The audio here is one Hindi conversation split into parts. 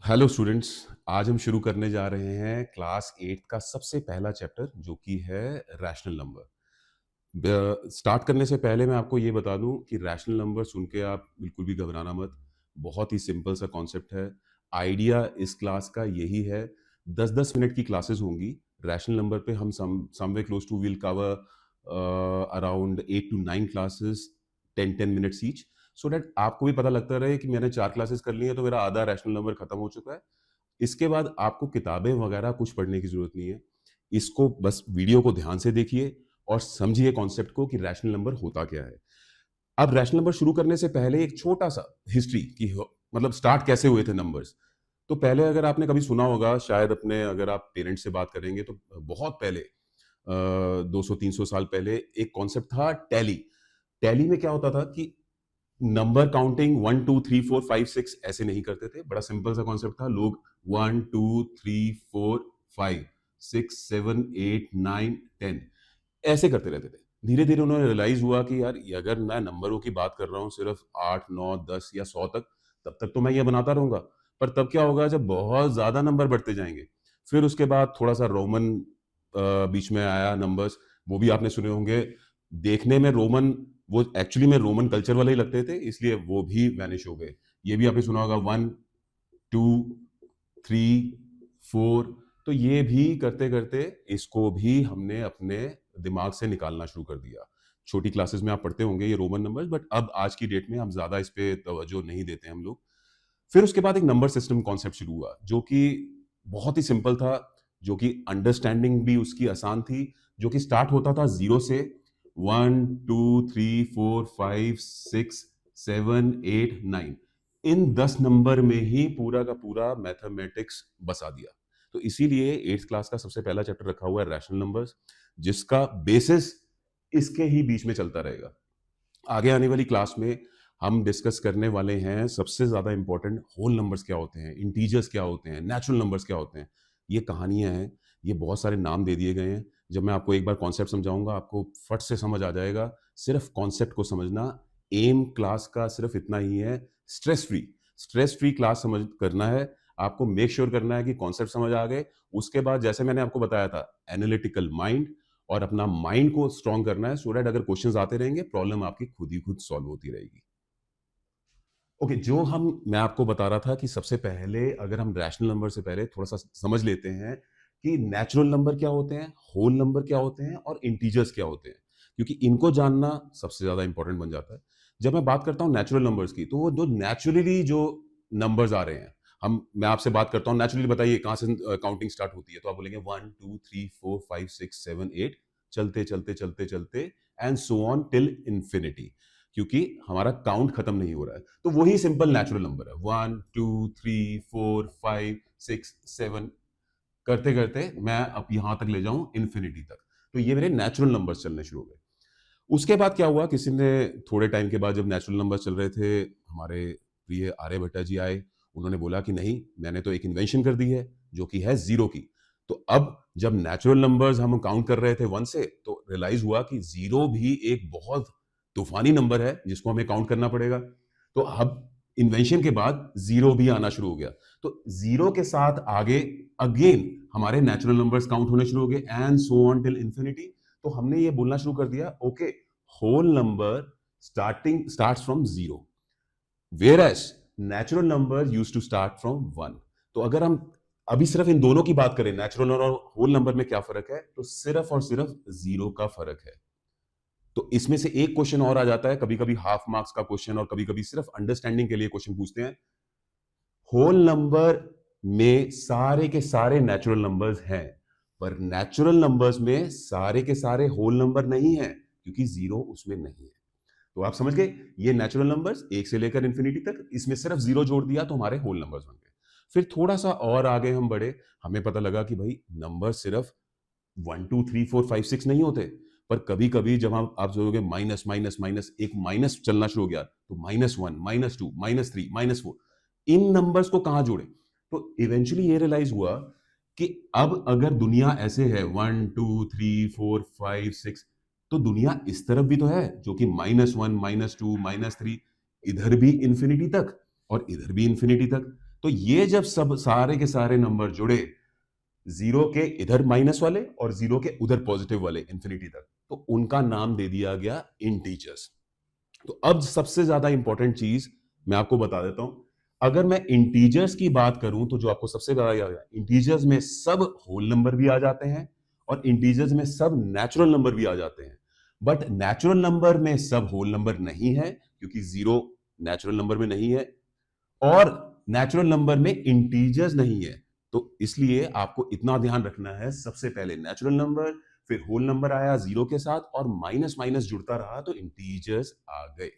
Hello students. आज हम शुरू करने जा रहे हैं क्लास 8 का सबसे पहला चैप्टर जो कि है रैशनल नंबर। स्टार्ट करने से पहले मैं आपको ये बता दूं कि रैशनल नंबर सुन के आप बिल्कुल भी घबराना मत। बहुत ही सिंपल सा कॉन्सेप्ट है। आइडिया इस क्लास का यही है। 10-10 मिनट की क्लासेस होंगी। रैशनल नंबर पे हम some way close to will cover around 8 to 9 classes, 10-10 minutes each, so that आपको भी पता लगता रहे कि मैंने 4 क्लासेस कर ली है तो मेरा आधा रैशनल नंबर खत्म हो चुका है। इसके बाद आपको किताबें वगैरह कुछ पढ़ने की जरूरत नहीं है। इसको बस वीडियो को ध्यान से देखिए और समझिए कॉन्सेप्ट को कि रैशनल नंबर होता क्या है। अब रैशनल नंबर शुरू करने से पहले एक छोटा सा हिस्ट्री की मतलब स्टार्ट कैसे हुए थे नंबर्स। तो पहले अगर आपने कभी सुना होगा, शायद अपने अगर आप पेरेंट्स से बात करेंगे तो बहुत पहले 200-300 साल पहले एक कॉन्सेप्ट था टैली। टैली में क्या होता था कि नंबर काउंटिंग 1 2 3 4 5 6 ऐसे नहीं करते थे। बड़ा सिंपल सा कॉन्सेप्ट था। लोग 1 2 3 4 5 6 7 8 9 10 ऐसे करते रहते थे। धीरे धीरे उन्होंने रियलाइज हुआ कि यार ये अगर मैं नंबरों की बात कर रहा हूँ सिर्फ 8 9 10 या 100 तक, तब तक तो मैं ये बनाता रहूंगा। पर तब क्या होगा जब बहुत ज्यादा नंबर बढ़ते जाएंगे। फिर उसके बाद थोड़ा सा रोमन बीच में आया नंबर्स। वो भी आपने सुने होंगे। देखने में रोमन, वो एक्चुअली में रोमन कल्चर वाले ही लगते थे, इसलिए वो भी वैनिश हो गए। ये भी आपने सुना होगा 1 2 3 4। तो ये भी करते करते इसको भी हमने अपने दिमाग से निकालना शुरू कर दिया। छोटी क्लासेस में आप पढ़ते होंगे ये रोमन नंबर्स, बट अब आज की डेट में हम ज्यादा इस पे तवज्जो नहीं देते हम लोग। फिर उसके बाद एक नंबर सिस्टम कॉन्सेप्ट शुरू हुआ जो कि बहुत ही सिंपल था, जो कि अंडरस्टैंडिंग भी उसकी आसान थी, जो कि स्टार्ट होता था जीरो से। 1 2 3 4 5 6 7 8 9, इन 10 नंबर में ही पूरा का पूरा मैथमेटिक्स बसा दिया। तो इसीलिए एट्थ क्लास का सबसे पहला चैप्टर रखा हुआ है रैशनल नंबर्स, जिसका बेसिस इसके ही बीच में चलता रहेगा। आगे आने वाली क्लास में हम डिस्कस करने वाले हैं सबसे ज्यादा इंपॉर्टेंट होल नंबर्स क्या होते हैं, इंटीजर्स क्या होते हैं, नेचुरल नंबर्स क्या होते हैं। ये कहानियां हैं, ये बहुत सारे नाम दे दिए गए हैं। जब मैं आपको एक बार कॉन्सेप्ट समझाऊंगा आपको फट से समझ आ जाएगा। सिर्फ कॉन्सेप्ट को समझना। एम क्लास का सिर्फ इतना ही है, स्ट्रेस फ्री क्लास समझ करना है। आपको मेक श्योर करना है कि कॉन्सेप्ट समझ आ गए। उसके बाद जैसे मैंने आपको बताया था, एनालिटिकल माइंड, और अपना माइंड को स्ट्रांग करना है, सो दैट अगर क्वेश्चंस आते रहेंगे प्रॉब्लम आपकी खुद ही खुद सॉल्व होती रहेगी। ओके, जो हम मैं आपको बता रहा था कि सबसे पहले अगर हम रैशनल नंबर से पहले थोड़ा सा समझ लेते हैं कि नेचुरल नंबर क्या होते हैं, होल नंबर क्या होते हैं और इंटीजर्स क्या होते हैं, क्योंकि इनको जानना सबसे ज्यादा इंपॉर्टेंट बन जाता है। जब मैं बात करता हूँ नेचुरल नंबर्स की, तो वो जो नेचुरली जो नंबर्स आ रहे हैं, हम मैं आपसे बात करता हूँ नेचुरली, बताइए कहाँ से काउंटिंग स्टार्ट होती है, तो आप बोलेंगे 1 2 3 4 5 6 7 8, चलते चलते चलते चलते and so on till infinity, क्योंकि हमारा काउंट खत्म नहीं हो रहा है। तो वही सिंपल नेचुरल नंबर है। 1 2 3 4 5 6 7 करते करते मैं अब यहां तक ले जाऊं इन्फिनिटी तक। तो ये मेरे नेचुरल नंबर्स चलने शुरू हो गए। उसके बाद क्या हुआ, किसी ने थोड़े टाइम के बाद जब नेचुरल नंबर्स चल रहे थे, हमारे प्रिय आर्यभट्ट जी आए। उन्होंने बोला कि नहीं, मैंने तो एक इन्वेंशन कर दी है जो कि है जीरो की। तो अब जब नेचुरल नंबर्स हम काउंट कर रहे थे वन से, तो रियलाइज हुआ कि जीरो भी एक बहुत तूफानी नंबर है जिसको हमें काउंट करना पड़ेगा। तो अब इन्वेंशन के बाद जीरो भी आना शुरू हो गया। तो जीरो के साथ आगे अगेन हमारे नेचुरल नंबर्स काउंट होने शुरू हो गए and so on till infinity. तो हमने ये बोलना शुरू कर दिया, okay, whole number starts from zero, whereas natural number used to start from one। तो अगर हम अभी सिर्फ इन दोनों की बात करें, नेचुरल और होल नंबर में क्या फर्क है, तो सिर्फ और सिर्फ जीरो का फर्क है। तो इसमें से एक क्वेश्चन और आ जाता है, कभी कभी हाफ मार्क्स का क्वेश्चन और कभी कभी सिर्फ अंडरस्टैंडिंग के लिए क्वेश्चन पूछते हैं। होल नंबर में सारे के सारे नेचुरल नंबर्स हैं, पर नेचुरल नंबर्स में सारे के सारे होल नंबर नहीं है, क्योंकि जीरो उसमें नहीं है। तो आप समझ गए, ये नेचुरल नंबर्स एक से लेकर इंफिनिटी तक, इसमें सिर्फ जीरो जोड़ दिया तो हमारे होल नंबर्स बन गए। फिर थोड़ा सा और आगे हम बढ़े, हमें पता लगा कि भाई नंबर सिर्फ 1 2 3 4 5 6 नहीं होते, पर कभी कभी जब हम आप सोचोगे माइनस माइनस माइनस, एक माइनस चलना शुरू हो गया, तो -1 -2 -3 -4, इन नंबर्स को कहां जोड़े। तो इवेंचुअली ये रियलाइज हुआ कि अब अगर दुनिया ऐसे है 1 2 3 4 5 6, तो दुनिया इस तरफ भी तो है जो कि -1 -2 -3, इधर भी इंफिनिटी तक और इधर भी इंफिनिटी तक। तो ये जब सब सारे के सारे नंबर जुड़े, जीरो के इधर माइनस वाले और जीरो के उधर पॉजिटिव वाले इंफिनिटी तक, तो उनका नाम दे दिया गया इंटीजर्स। तो अब सबसे ज्यादा इंपॉर्टेंट चीज मैं आपको बता देता हूं, अगर मैं इंटीजर्स की बात करूं तो जो आपको सबसे ज्यादा याद है, इंटीजर्स में सब होल नंबर भी आ जाते हैं और इंटीजर्स में सब नेचुरल नंबर भी आ जाते हैं। बट नेचुरल नंबर में सब होल नंबर नहीं है, क्योंकि जीरो नेचुरल नंबर में नहीं है और नेचुरल नंबर में इंटीजर्स नहीं है। तो इसलिए आपको इतना ध्यान रखना है, सबसे पहले नेचुरल नंबर, फिर होल नंबर आया जीरो के साथ और माइनस माइनस जुड़ता रहा तो इंटीजर्स आ गए।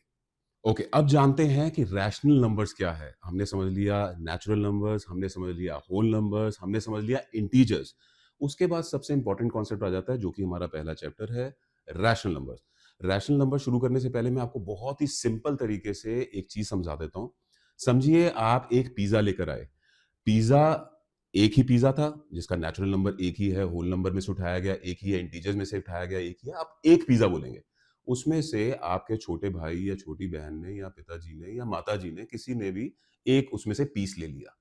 ओके, अब जानते हैं कि रैशनल नंबर्स क्या है। हमने समझ लिया नेचुरल नंबर्स, हमने समझ लिया होल नंबर्स, हमने समझ लिया इंटीजर्स। उसके बाद सबसे इंपॉर्टेंट कॉन्सेप्ट आ जाता है जो कि हमारा पहला चैप्टर है, रैशनल नंबर्स। रैशनल नंबर शुरू करने से पहले मैं आपको बहुत ही सिंपल तरीके से एक चीज समझा देता हूं। समझिए आप एक पिज्जा लेकर आए, पिज्जा एक ही पिज्जा था जिसका नेचुरल नंबर एक ही है, होल नंबर में से उठाया गया एक ही है, इंटीजर्स में से उठाया गया एक ही है, आप एक पिज्जा बोलेंगे। उसमें से आपके छोटे भाई या छोटी बहन ने या पिताजी ने या माताजी ने किसी ने भी एक उसमें से पीस ले लिया।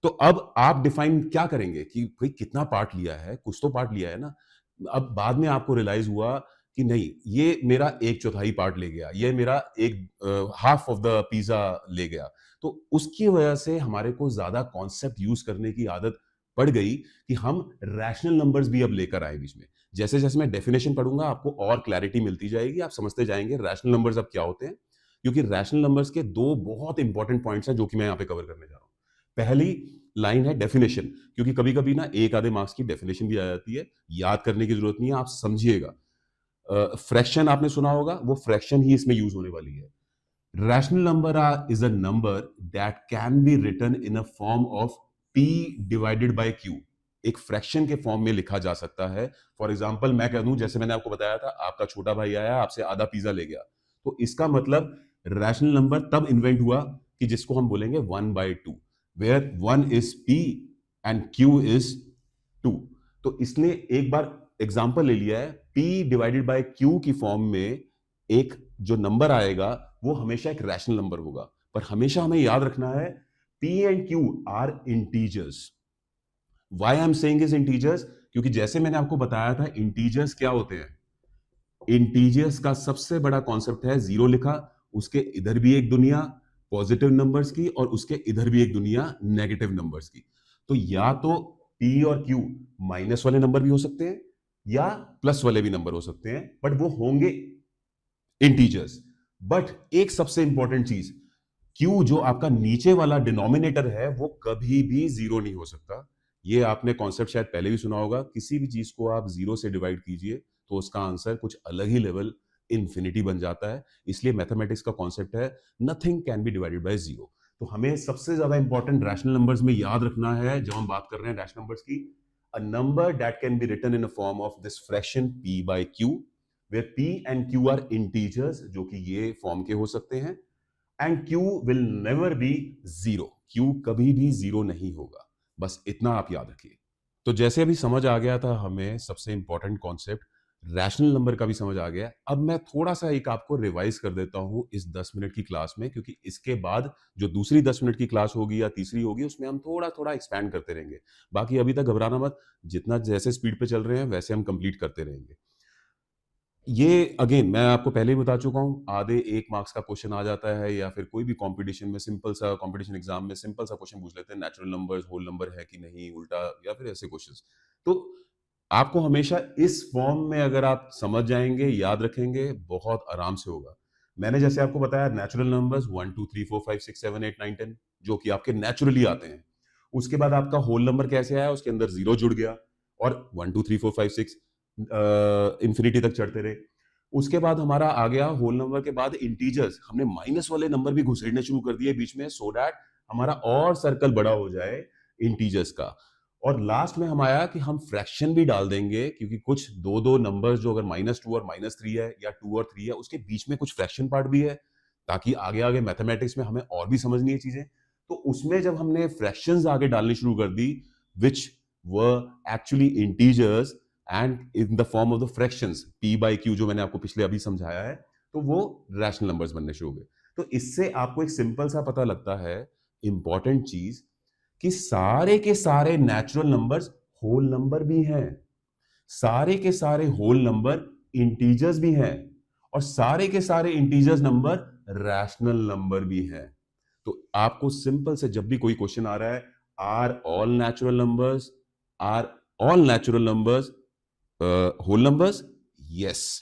तो अब आप डिफाइन क्या करेंगे कि भाई कितना पार्ट लिया है, कुछ तो पार्ट लिया है ना। अब बाद में आपको रियलाइज हुआ कि नहीं, ये मेरा एक चौथाई पार्ट ले गया, ये मेरा एक हाफ ऑफ द पिज्जा ले गया। तो उसकी वजह से हमारे को ज्यादा कॉन्सेप्ट यूज करने की आदत पड़ गई कि हम रैशनल नंबर्स भी अब लेकर आए बीच में। जैसे जैसे मैं डेफिनेशन पढ़ूंगा आपको और क्लैरिटी मिलती जाएगी, आप समझते जाएंगे रैशनल नंबर्स अब क्या होते हैं। क्योंकि रैशनल नंबर्स के दो बहुत इंपॉर्टेंट पॉइंट्स हैं जो कि मैं यहाँ पे कवर करने जा रहा हूँ। पहली लाइन है डेफिनेशन, क्योंकि कभी कभी ना एक आधे मार्क्स की डेफिनेशन भी आ जाती है, याद करने की जरूरत नहीं है, आप समझिएगा। फ्रैक्शन आपने सुना होगा, वो फ्रैक्शन ही इसमें यूज होने वाली है। Rational number is a number that can be written in a form of p divided by q। एक फ्रैक्शन के फॉर्म में लिखा जा सकता है। फॉर एग्जाम्पल मैं कह दूं, जैसे मैंने आपको बताया था, आपका छोटा भाई आया आपसे आधा पिज्जा ले गया, तो इसका मतलब रैशनल नंबर तब इन्वेंट हुआ कि जिसको हम बोलेंगे 1/2, वेयर 1 इज p एंड q इज 2। तो इसने एक बार एग्जाम्पल ले लिया है, p डिवाइडेड बाय q की फॉर्म में एक जो नंबर आएगा वो हमेशा एक रैशनल नंबर होगा। पर हमेशा हमें याद रखना है p and q are integers. Why I am saying is integers, क्योंकि जैसे मैंने आपको बताया था इंटीजर्स क्या होते हैं। इंटीजर्स का सबसे बड़ा कॉन्सेप्ट है, जीरो लिखा, उसके इधर भी एक दुनिया पॉजिटिव नंबर्स की और उसके इधर भी एक दुनिया नेगेटिव नंबर्स की। तो या तो p और q माइनस वाले नंबर भी हो सकते हैं या प्लस वाले भी नंबर हो सकते हैं, बट वो होंगे इंटीजर्स। बट एक सबसे इंपॉर्टेंट चीज, q जो आपका नीचे वाला डिनोमिनेटर है वो कभी भी जीरो नहीं हो सकता। ये आपने कॉन्सेप्ट शायद पहले भी सुना होगा, किसी भी चीज को आप जीरो से डिवाइड कीजिए तो उसका आंसर कुछ अलग ही लेवल इंफिनिटी बन जाता है। इसलिए मैथमेटिक्स का कॉन्सेप्ट है nothing can be divided by zero. तो हमें सबसे ज्यादा इंपॉर्टेंट रैशनल नंबर्स में याद रखना है जब हम बात कर रहे हैं रैशनल नंबर्स की, a number that can be written in a form of this fraction p by q, where p and q are integers, जो कि ये फॉर्म के हो सकते हैं, and q will never be zero, q कभी भी जीरो नहीं होगा। बस इतना आप याद रखिए। तो जैसे अभी समझ आ गया था हमें सबसे इंपॉर्टेंट कॉन्सेप्ट, रैशनल नंबर का भी समझ आ गया। अब मैं थोड़ा सा एक आपको रिवाइज कर देता हूं इस 10 मिनट की क्लास में, क्योंकि इसके बाद जो दूसरी 10 मिनट की क्लास होगी या तीसरी होगी उसमें हम थोड़ा थोड़ा एक्सपैंड करते रहेंगे। बाकी अभी तक घबराना मत, जितना जैसे स्पीड पे चल रहे हैं वैसे हम कंप्लीट करते रहेंगे। ये अगेन मैं आपको पहले ही बता चुका हूं, आधे 1 मार्क्स का क्वेश्चन आ जाता है या फिर कोई भी कंपटीशन में सिंपल सा कंपटीशन एग्जाम में सिंपल सा क्वेश्चन पूछ लेते हैं, नेचुरल नंबर्स होल नंबर है कि नहीं, उल्टा, या फिर ऐसे क्वेश्चंस। तो आपको हमेशा इस फॉर्म में अगर आप समझ जाएंगे, याद रखेंगे, बहुत आराम से होगा। मैंने जैसे आपको बताया नेचुरल नंबर्स 1 2 3 4 5 6 7 8 9 10 जो कि आपके नेचुरली आते हैं। उसके बाद आपका होल नंबर कैसे आया, उसके अंदर जीरो जुड़ गया और 1 2 3 4 5 6 इंफिनिटी तक चढ़ते रहे। उसके बाद हमारा आ गया होल नंबर के बाद इंटीजर्स, हमने माइनस वाले नंबर भी घुसेड़ने शुरू कर दिए बीच में, सो दैट हमारा और सर्कल बड़ा हो जाए इंटीजर्स का। और लास्ट में हम आया कि हम फ्रैक्शन भी डाल देंगे, क्योंकि कुछ दो दो नंबर्स जो अगर -2 और -3 है या 2 और 3 है उसके बीच में कुछ फ्रैक्शन पार्ट भी है, ताकि आगे आगे मैथमेटिक्स में हमें और भी समझनी है चीजें। तो उसमें जब हमने फ्रैक्शंस आगे डालनी शुरू कर दी which were actually integers and in the form of the fractions p by q, जो मैंने आपको पिछले अभी समझाया है, तो वो रैशनल नंबर्स बनने शुरू हो गए। तो इससे आपको एक सिंपल सा पता लगता है इंपॉर्टेंट चीज कि सारे के सारे नेचुरल नंबर्स होल नंबर भी हैं, सारे के सारे होल नंबर इंटीजर्स भी हैं, और सारे के सारे इंटीजर्स नंबर रैशनल नंबर भी हैं। तो आपको सिंपल से जब भी कोई क्वेश्चन आ रहा है, are all natural numbers, are all natural numbers whole numbers? Yes.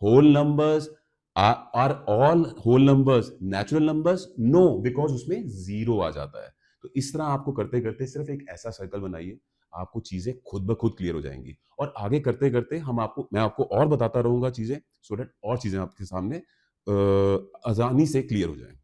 Whole numbers are all whole numbers natural numbers? No, because उसमें जीरो आ जाता है। तो इस तरह आपको करते करते सिर्फ एक ऐसा सर्कल बनाइए, आपको चीजें खुद ब खुद क्लियर हो जाएंगी। और आगे करते करते मैं आपको और बताता रहूंगा चीजें, सो दैट और चीजें आपके सामने आसानी से क्लियर हो जाएं।